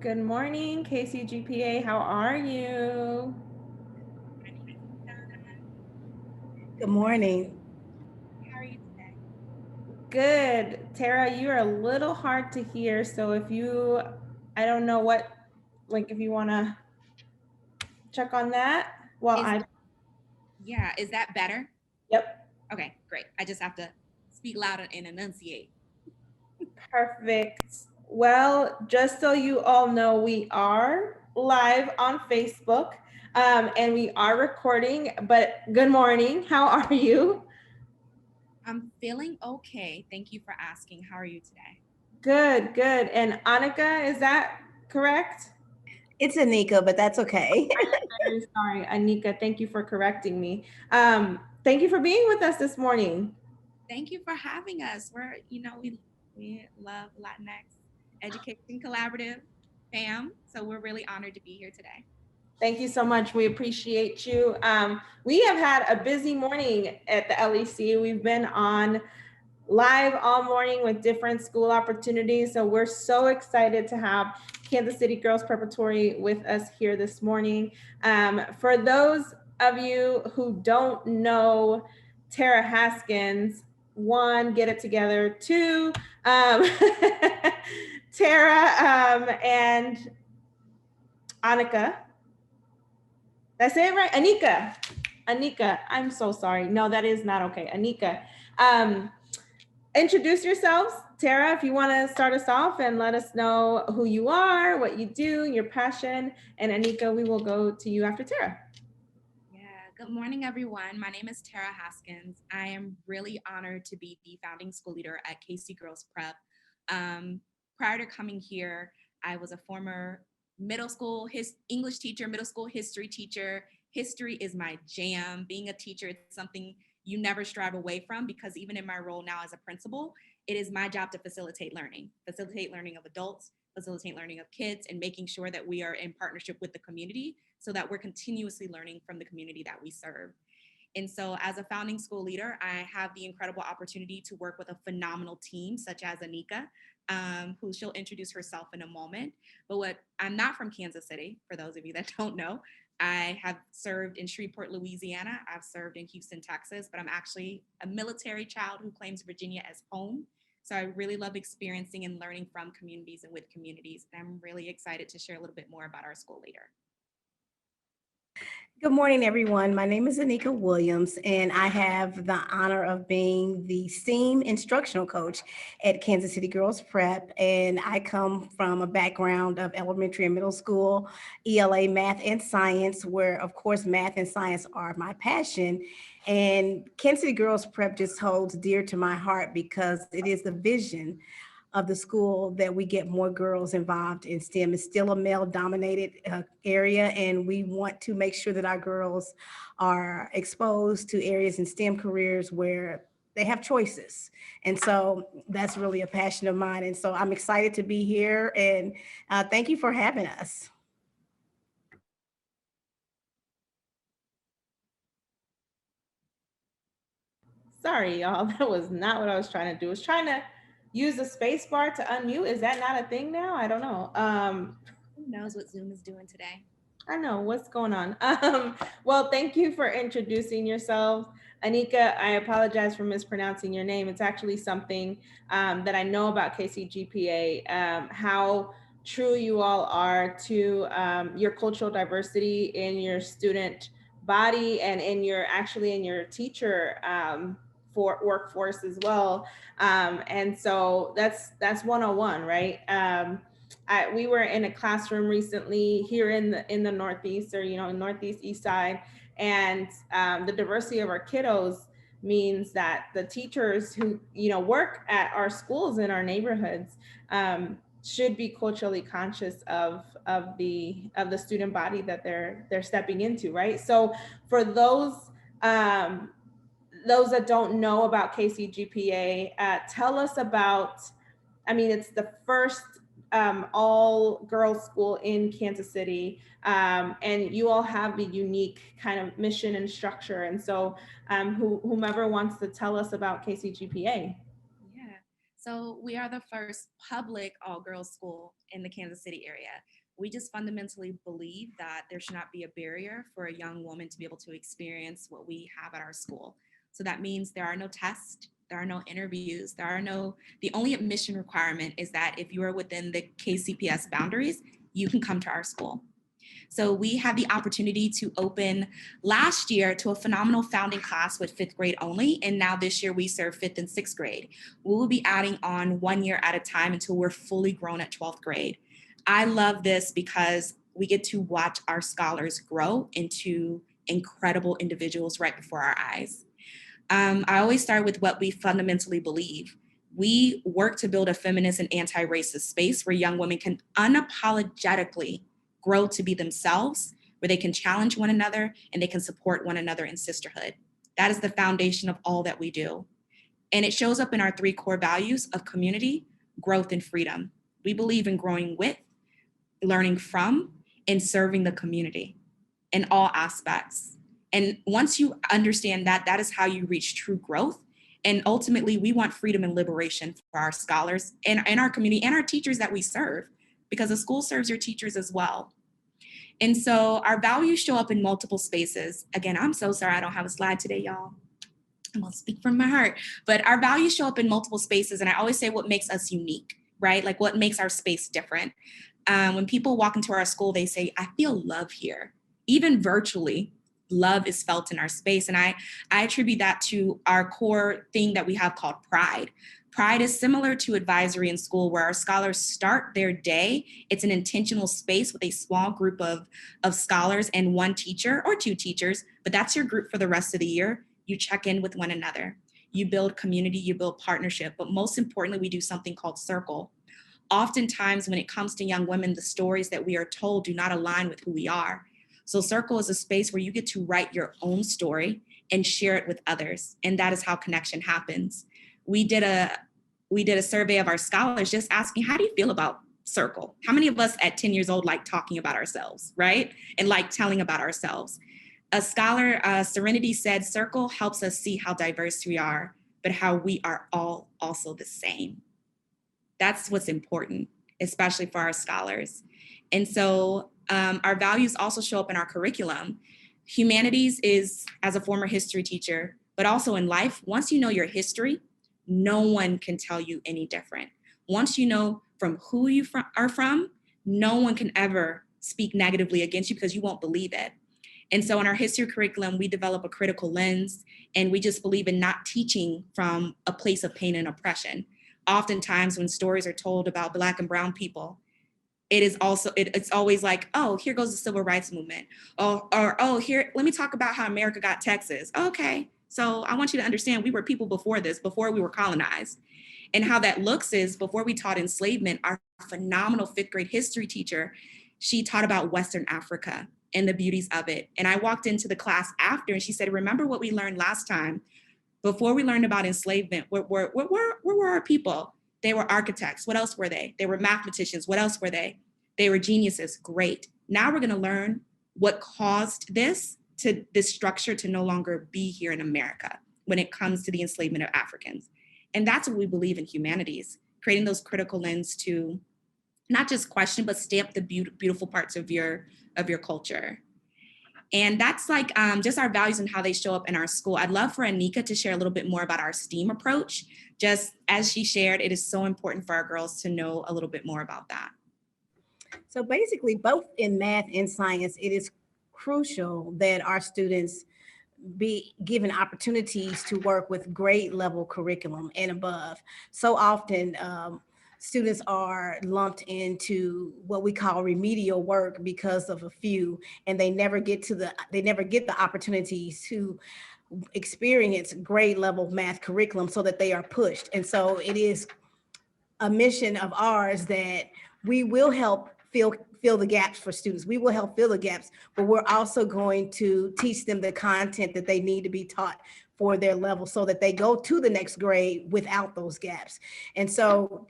Good morning, KCGPA. How are you? Good morning. How are you today? Good. Tara, you're a little hard to hear. So I don't know if you want to check on that. Is yeah, is that better? Yep, Okay, great. I just have to speak louder and enunciate. perfect. Well, just so you all know, we are live on Facebook and we are recording, but good morning. How are you? I'm feeling okay. Thank you for asking. How are you today? Good, good. And Annika, is that correct? It's Anika, but that's okay. Very sorry, Anika. Thank you for correcting me. Thank you for being with us this morning. Thank you for having us. We love Latinx Education Collaborative fam, so we're really honored to be here today. Thank you so much. We appreciate you. We have had a busy morning at the LEC. We've been on live all morning with different school opportunities. So we're so excited to have Kansas City Girls Preparatory with us here this morning. For those of you who don't know Tara Haskins, one, get it together. Two, Tara and Annika. Did I say it right? Anika. Anika. I'm so sorry. No, that is not okay. Anika. Um, Introduce yourselves. Tara, if you want to start us off and let us know who you are, what you do, your passion. And Anika, we will go to you after Tara. Yeah, good morning, everyone. My name is Tara Haskins. I am really honored to be the founding school leader at KC Girls Prep. Prior to coming here, I was a former middle school English teacher, middle school history teacher. History is my jam. Being a teacher, it's something you never strive away from because even in my role now as a principal, it is my job to facilitate learning of adults, facilitate learning of kids, and making sure that we are in partnership with the community so that we're continuously learning from the community that we serve. And so, as a founding school leader, I have the incredible opportunity to work with a phenomenal team, such as Anika, who she'll introduce herself in a moment. But I'm not from Kansas City, for those of you that don't know. I have served in Shreveport, Louisiana. I've served in Houston, Texas, but I'm actually a military child who claims Virginia as home. So I really love experiencing and learning from communities and with communities. And I'm really excited to share a little bit more about our school leader. Good morning, everyone. My name is Anika Williams, and I have the honor of being the STEAM instructional coach at Kansas City Girls Prep. And I come from a background of elementary and middle school, ELA math and science, where, of course, math and science are my passion. And Kansas City Girls Prep just holds dear to my heart because it is the vision of the school that we get more girls involved in STEM. It's still a male dominated area, and we want to make sure that our girls are exposed to areas in STEM careers where they have choices. And so that's really a passion of mine. And so I'm excited to be here, and thank you for having us. Sorry, y'all. That was not what I was trying to do. I was trying to use the space bar to unmute. Is that not a thing now? I don't know. Who knows what Zoom is doing today? I know what's going on. Well, thank you for introducing yourselves. Anika, I apologize for mispronouncing your name. It's actually something that I know about KCGPA, how true you all are to your cultural diversity in your student body and in your teacher for workforce as well. And so that's 101, right? We were in a classroom recently here in the Northeast, or Northeast East Side, and the diversity of our kiddos means that the teachers who work at our schools in our neighborhoods should be culturally conscious of the student body that they're stepping into, right? So for those that don't know about KCGPA, tell us about. I mean, it's the first all girls school in Kansas City, and you all have the unique kind of mission and structure. And so, whomever wants to tell us about KCGPA. Yeah. So we are the first public all-girls school in the Kansas City area. We just fundamentally believe that there should not be a barrier for a young woman to be able to experience what we have at our school. So that means there are no tests, there are no interviews, the only admission requirement is that if you are within the KCPS boundaries, you can come to our school. So we had the opportunity to open last year to a phenomenal founding class with 5th grade only. And now this year we serve 5th and 6th grade. We will be adding on 1 year at a time until we're fully grown at 12th grade. I love this because we get to watch our scholars grow into incredible individuals right before our eyes. I always start with what we fundamentally believe. We work to build a feminist and anti-racist space where young women can unapologetically grow to be themselves, where they can challenge one another and they can support one another in sisterhood. That is the foundation of all that we do. And it shows up in our 3 core values of community, growth, and freedom. We believe in growing with, learning from, and serving the community in all aspects. And once you understand that, that is how you reach true growth. And ultimately, we want freedom and liberation for our scholars and our community and our teachers that we serve, because the school serves your teachers as well. And so our values show up in multiple spaces. Again, I'm so sorry I don't have a slide today, y'all. I'm gonna speak from my heart, but our values show up in multiple spaces. And I always say what makes us unique, right? Like what makes our space different. When people walk into our school, they say, I feel love here. Even virtually, love is felt in our space. And I attribute that to our core thing that we have called pride. Pride is similar to advisory in school, where our scholars start their day. It's an intentional space with a small group of scholars and 1 teacher or 2 teachers, but that's your group for the rest of the year. You check in with one another. You build community, you build partnership, but most importantly, we do something called circle. Oftentimes, when it comes to young women, the stories that we are told do not align with who we are. So circle is a space where you get to write your own story and share it with others. And that is how connection happens. We did a survey of our scholars just asking, how do you feel about circle? How many of us at 10 years old like talking about ourselves, right? And like telling about ourselves? A scholar, Serenity, said, circle helps us see how diverse we are, but how we are all also the same. That's what's important, especially for our scholars. And so our values also show up in our curriculum. Humanities is, as a former history teacher, but also in life, once you know your history, no one can tell you any different. Once you know from who you are from, no one can ever speak negatively against you because you won't believe it. And so in our history curriculum, we develop a critical lens, and we just believe in not teaching from a place of pain and oppression. Oftentimes when stories are told about Black and Brown people, it's always like, oh, here goes the civil rights movement. Or oh, here, let me talk about how America got Texas. Okay, so I want you to understand we were people before this, before we were colonized. And how that looks is, before we taught enslavement, our phenomenal 5th grade history teacher, she taught about Western Africa and the beauties of it. And I walked into the class after and she said, remember what we learned last time? Before we learned about enslavement, where were our people? They were architects. What else were they? They were mathematicians. What else were they? They were geniuses. Great. Now we're going to learn what caused this structure to no longer be here in America when it comes to the enslavement of Africans. And that's what we believe in humanities, creating those critical lens to not just question, but stamp the beautiful parts of your culture. And that's like just our values and how they show up in our school. I'd love for Anika to share a little bit more about our STEAM approach. Just as she shared, it is so important for our girls to know a little bit more about that. So basically, both in math and science, it is crucial that our students be given opportunities to work with grade level curriculum and above. So often, students are lumped into what we call remedial work because of a few, and they never get the opportunities to experience grade level math curriculum so that they are pushed. And so it is a mission of ours that we will help fill the gaps for students. We will help fill the gaps, but we're also going to teach them the content that they need to be taught for their level so that they go to the next grade without those gaps. And so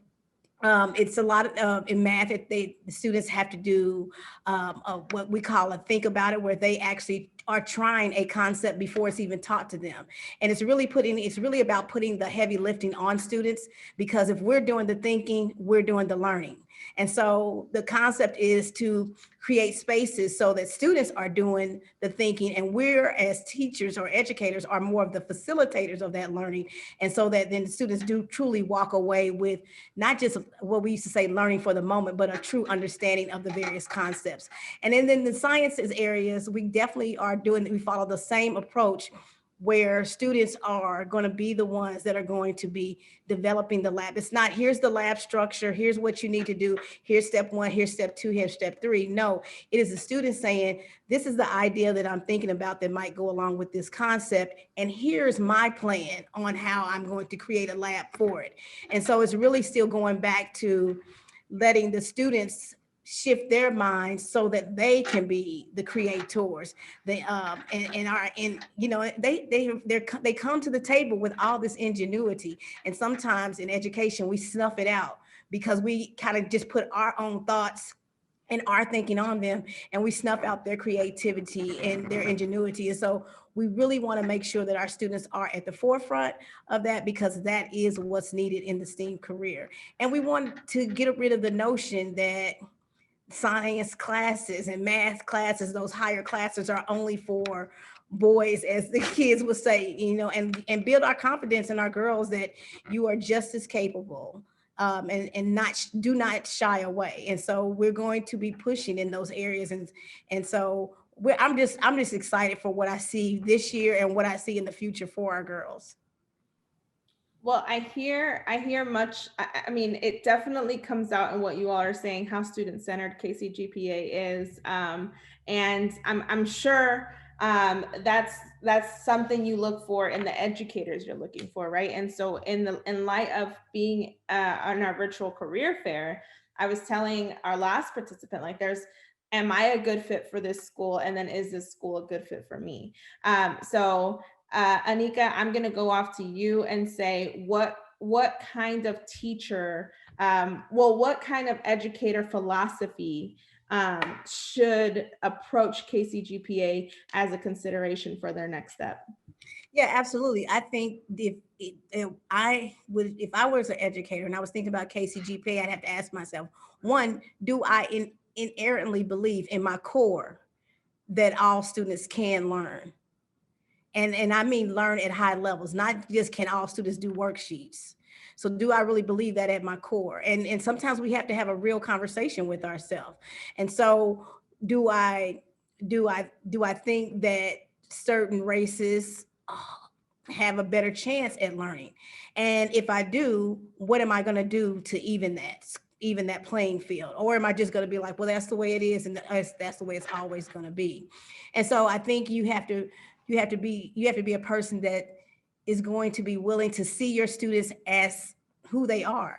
it's a lot of in math, the students have to do what we call a think about it, where they actually are trying a concept before it's even taught to them. And it's really about putting the heavy lifting on students, because if we're doing the thinking, we're doing the learning. And so the concept is to create spaces so that students are doing the thinking, and we're, as teachers or educators, are more of the facilitators of that learning. And so that then the students do truly walk away with not just what we used to say learning for the moment, but a true understanding of the various concepts. And then in the sciences areas, we definitely we follow the same approach, where students are going to be the ones that are going to be developing the lab. It's not, here's the lab structure, here's what you need to do, here's step 1, here's step 2, here's step 3. No, it is the student saying, this is the idea that I'm thinking about that might go along with this concept, and here's my plan on how I'm going to create a lab for it. And so it's really still going back to letting the students shift their minds so that they can be the creators. They they come to the table with all this ingenuity, and sometimes in education we snuff it out because we kind of just put our own thoughts and our thinking on them, and we snuff out their creativity and their ingenuity. And so we really want to make sure that our students are at the forefront of that, because that is what's needed in the STEAM career. And we want to get rid of the notion that science classes and math classes, those higher classes, are only for boys, as the kids would say, and build our confidence in our girls that you are just as capable, and do not shy away. And so we're going to be pushing in those areas. And so I'm just excited for what I see this year and what I see in the future for our girls. Well, I hear much. I mean, it definitely comes out in what you all are saying, how student-centered KCGPA is, and I'm sure that's something you look for in the educators you're looking for, right? And so in light of being on our virtual career fair, I was telling our last participant, like, am I a good fit for this school, and then is this school a good fit for me? So Anika, I'm going to go off to you and say, what kind of teacher, what kind of educator philosophy should approach KCGPA as a consideration for their next step? Yeah, absolutely. I think if I was an educator and I was thinking about KCGPA, I'd have to ask myself, one, do I inherently believe in my core that all students can learn? And I mean learn at high levels, not just can all students do worksheets. So do I really believe that at my core? And sometimes we have to have a real conversation with ourselves. And so do I think that certain races have a better chance at learning? And if I do, what am I going to do to even that playing field? Or am I just going to be like, well, that's the way it is, and that's the way it's always going to be? And so I think you have to be a person that is going to be willing to see your students as who they are,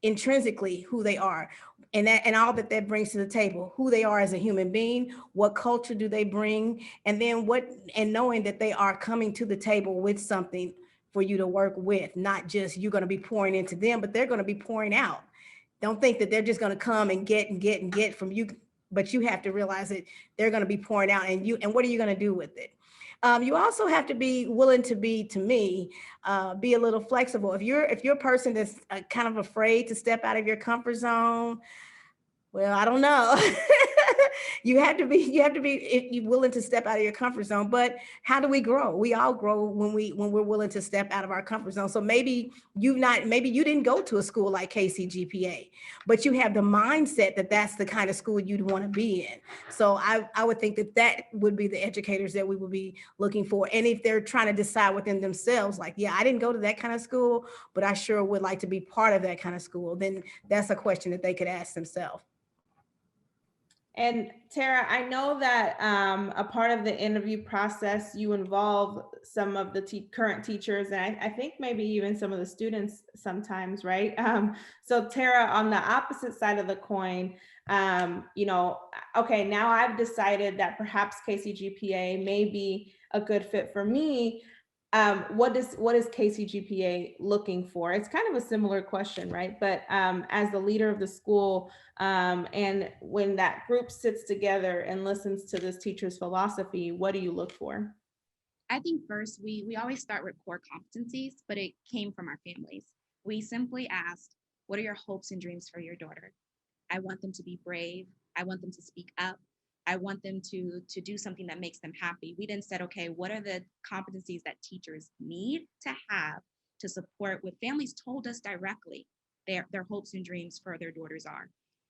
intrinsically who they are, and all that brings to the table, who they are as a human being, what culture do they bring, and then knowing that they are coming to the table with something for you to work with, not just you're going to be pouring into them, but they're going to be pouring out. Don't think that they're just going to come and get from you, but you have to realize that they're going to be pouring out, and what are you going to do with it? You also have to be willing to be a little flexible. If you're a person that's kind of afraid to step out of your comfort zone, well, I don't know. you have to be willing to step out of your comfort zone. But how do we grow? We all grow when we're willing to step out of our comfort zone. So maybe you didn't go to a school like KCGPA, but you have the mindset that that's the kind of school you'd want to be in. So I would think that would be the educators that we would be looking for. And if they're trying to decide within themselves, like, yeah, I didn't go to that kind of school, but I sure would like to be part of that kind of school, then that's a question that they could ask themselves. And Tara, I know that a part of the interview process, you involve some of the current teachers, and I think maybe even some of the students sometimes, right? So Tara, on the opposite side of the coin, okay, now I've decided that perhaps KCGPA may be a good fit for me. what is KCGPA looking for? It's kind of a similar question, right? But as the leader of the school, and when that group sits together and listens to this teacher's philosophy, what do you look for? I think first we always start with core competencies, but it came from our families. We simply asked, what are your hopes and dreams for your daughter? I want them to be brave. I want them to speak up. I want them to do something that makes them happy. We then said, okay, what are the competencies that teachers need to have to support what families told us directly their hopes and dreams for their daughters are?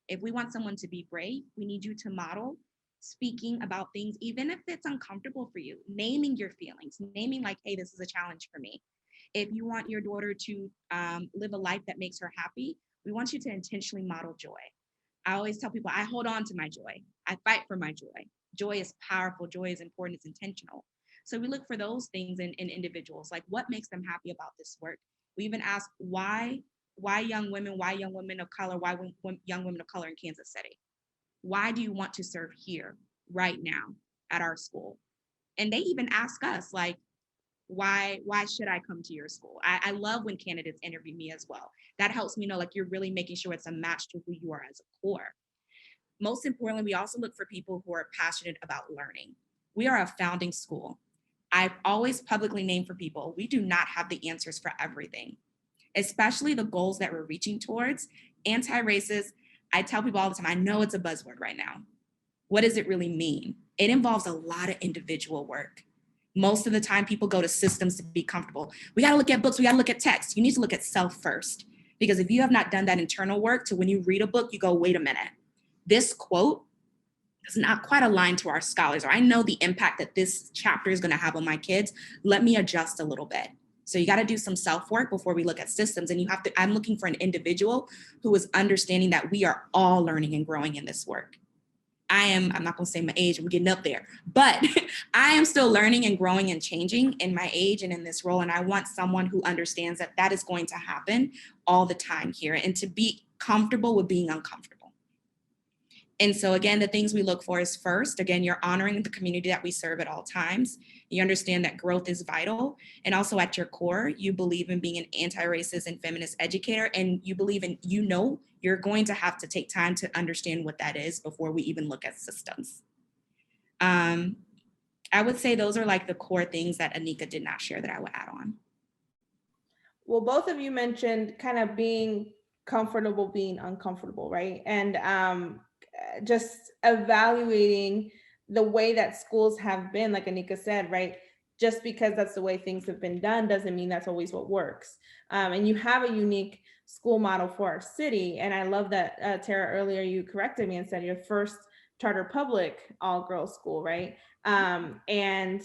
If we want someone to be brave, we need you to model speaking about things, even if it's uncomfortable for you, naming your feelings, naming like, hey, this is a challenge for me. If you want your daughter to live a life that makes her happy, we want you to intentionally model joy. I always tell people, I hold on to my joy. I fight for my joy. Joy is powerful. Joy is important. It's intentional. So we look for those things in individuals, like what makes them happy about this work. We even ask why young women of color, young women of color in Kansas City? Why do you want to serve here right now at our school? And they even ask us like, why should I come to your school? I love when candidates interview me as well. That helps me know like you're really making sure it's a match to who you are as a core. Most importantly, we also look for people who are passionate about learning. We are a founding school. I've always publicly named for people, we do not have the answers for everything, especially the goals that we're reaching towards. Anti-racist, I tell people all the time, I know it's a buzzword right now. What does it really mean? It involves a lot of individual work. Most of the time, people go to systems to be comfortable. We got to look at books. We got to look at text. You need to look at self first. Because if you have not done that internal work to when you read a book, you go, wait a minute. This quote is not quite aligned to our scholars, or I know the impact that this chapter is going to have on my kids. Let me adjust a little bit. So you got to do some self work before we look at systems. And you have to, I'm looking for an individual who is understanding that we are all learning and growing in this work. I'm not going to say my age, I'm getting up there, but I am still learning and growing and changing in my age and in this role. And I want someone who understands that that is going to happen all the time here and to be comfortable with being uncomfortable. And so again, the things we look for is first, again, you're honoring the community that we serve at all times. You understand that growth is vital. And also at your core, you believe in being an anti-racist and feminist educator. And you believe in, you're going to have to take time to understand what that is before we even look at systems. I would say those are like the core things that Anika did not share that I would add on. Well, both of you mentioned kind of being comfortable being uncomfortable, right? And just evaluating the way that schools have been, like Anika said, right? Just because that's the way things have been done doesn't mean that's always what works. And you have a unique school model for our city. And I love that, Tara, earlier you corrected me and said your first charter public all-girls school, right? And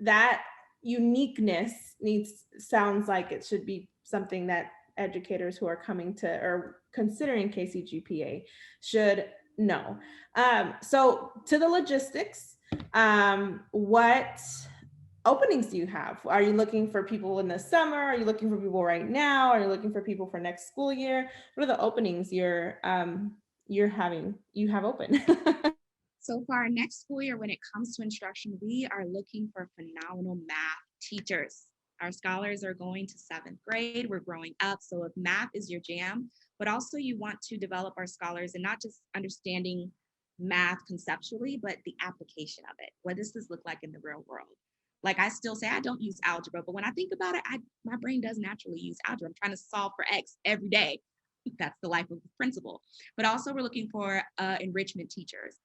that uniqueness sounds like it should be something that educators who are coming to or considering KCGPA should know. So to the logistics, what openings do you have? Are you looking for people in the summer? Are you looking for people right now? Are you looking for people for next school year? What are the openings you have open? So for our next school year, when it comes to instruction, we are looking for phenomenal math teachers. Our scholars are going to 7th grade. We're growing up. So if math is your jam, but also you want to develop our scholars and not just understanding math conceptually, but the application of it. What does this look like in the real world? Like I still say, I don't use algebra, but when I think about it, my brain does naturally use algebra. I'm trying to solve for X every day. That's the life of the principal. But also we're looking for enrichment teachers.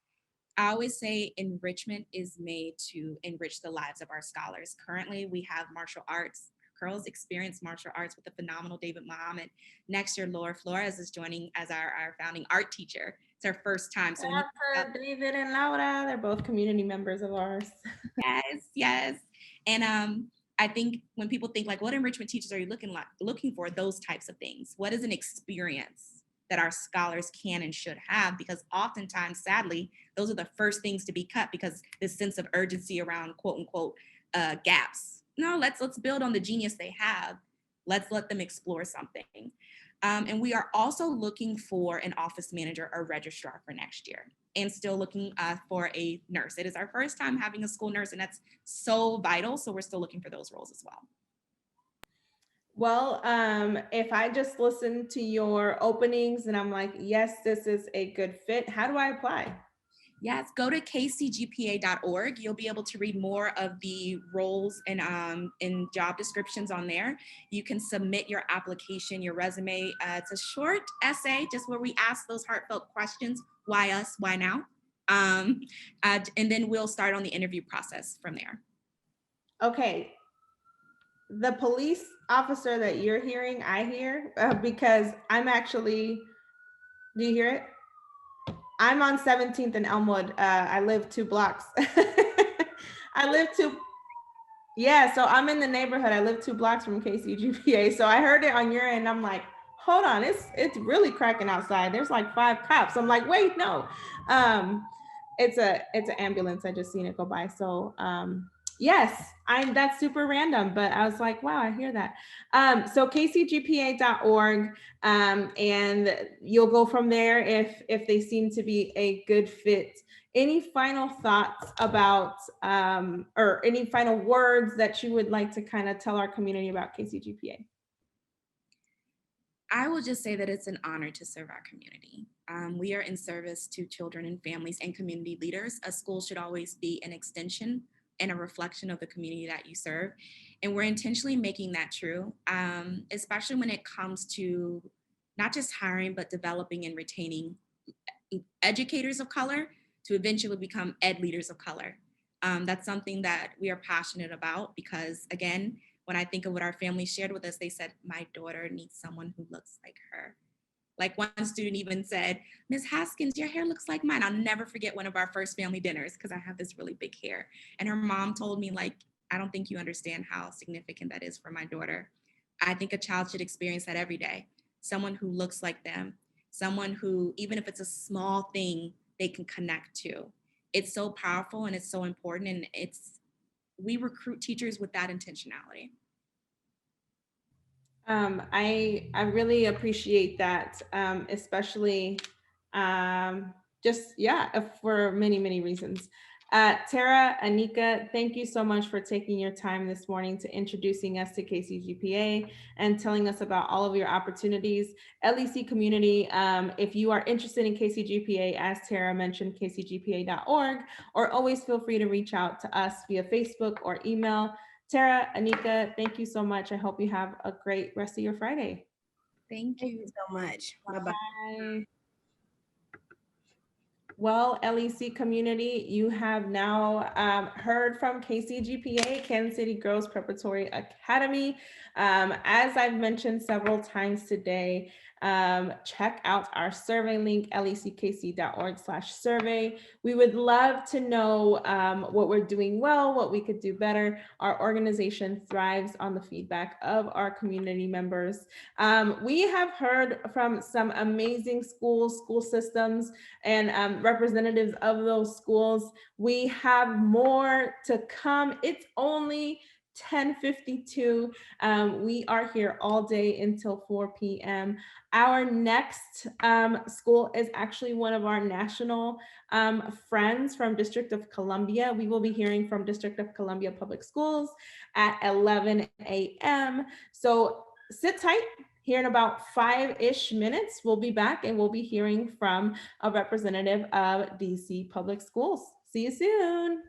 I always say enrichment is made to enrich the lives of our scholars. Currently, we have martial arts. Girls experience martial arts with the phenomenal David Muhammad. Next year, Laura Flores is joining as our founding art teacher. It's our first time. So David and Laura, they're both community members of ours. Yes. And I think when people think like, what enrichment teachers are you looking for? Those types of things. What is an experience that our scholars can and should have? Because oftentimes, sadly, those are the first things to be cut because this sense of urgency around quote unquote gaps. No, let's build on the genius they have. Let's let them explore something. And we are also looking for an office manager or registrar for next year, and still looking for a nurse. It is our first time having a school nurse, and that's so vital. So we're still looking for those roles as well. Well, if I just listen to your openings and I'm like, yes, this is a good fit, how do I apply? Yes, go to kcgpa.org. You'll be able to read more of the roles and job descriptions on there. You can submit your application, your resume. It's a short essay, just where we ask those heartfelt questions. Why us? Why now? And then we'll start on the interview process from there. Okay. The police officer that you're hearing, I hear, because I'm actually, do you hear it? I'm on 17th and Elmwood. I live 2 blocks. Yeah, so I'm in the neighborhood. I live 2 blocks from KCGPA. So I heard it on your end. I'm like, hold on, it's really cracking outside. There's like 5 cops. I'm like, wait, no. It's an ambulance. I just seen it go by. So yes, that's super random, but I was like, wow, I hear that. So kcgpa.org, and you'll go from there if they seem to be a good fit. Any final thoughts about, or any final words that you would like to kind of tell our community about KCGPA? I will just say that it's an honor to serve our community. We are in service to children and families and community leaders. A school should always be an extension and a reflection of the community that you serve. And we're intentionally making that true, especially when it comes to not just hiring, but developing and retaining educators of color to eventually become ed leaders of color. That's something that we are passionate about because, again, when I think of what our family shared with us, they said, my daughter needs someone who looks like her. Like one student even said, Ms. Haskins, your hair looks like mine. I'll never forget one of our first family dinners because I have this really big hair. And her mom told me, like, I don't think you understand how significant that is for my daughter. I think a child should experience that every day. Someone who looks like them, someone who, even if it's a small thing, they can connect to. It's so powerful and it's so important. And we recruit teachers with that intentionality. I really appreciate that, especially just, yeah, for many, many reasons. Tara, Anika, thank you so much for taking your time this morning to introducing us to KCGPA and telling us about all of your opportunities. LEC community, if you are interested in KCGPA, as Tara mentioned, kcgpa.org, or always feel free to reach out to us via Facebook or email. Tara, Anika, thank you so much. I hope you have a great rest of your Friday. Thank you. Thank you so much. Bye-bye. Bye. Well, LEC community, you have now heard from KCGPA, Kansas City Girls Preparatory Academy. As I've mentioned several times today, check out our survey link, leckc.org/survey. We would love to know what we're doing well, what we could do better. Our organization thrives on the feedback of our community members. We have heard from some amazing schools, school systems, and representatives of those schools. We have more to come. It's only 10:52. We are here all day until 4 p.m. Our next school is actually one of our national friends from District of Columbia. We will be hearing from District of Columbia Public Schools at 11 a.m. So sit tight. Here in about 5-ish minutes, we'll be back and we'll be hearing from a representative of DC Public Schools. See you soon.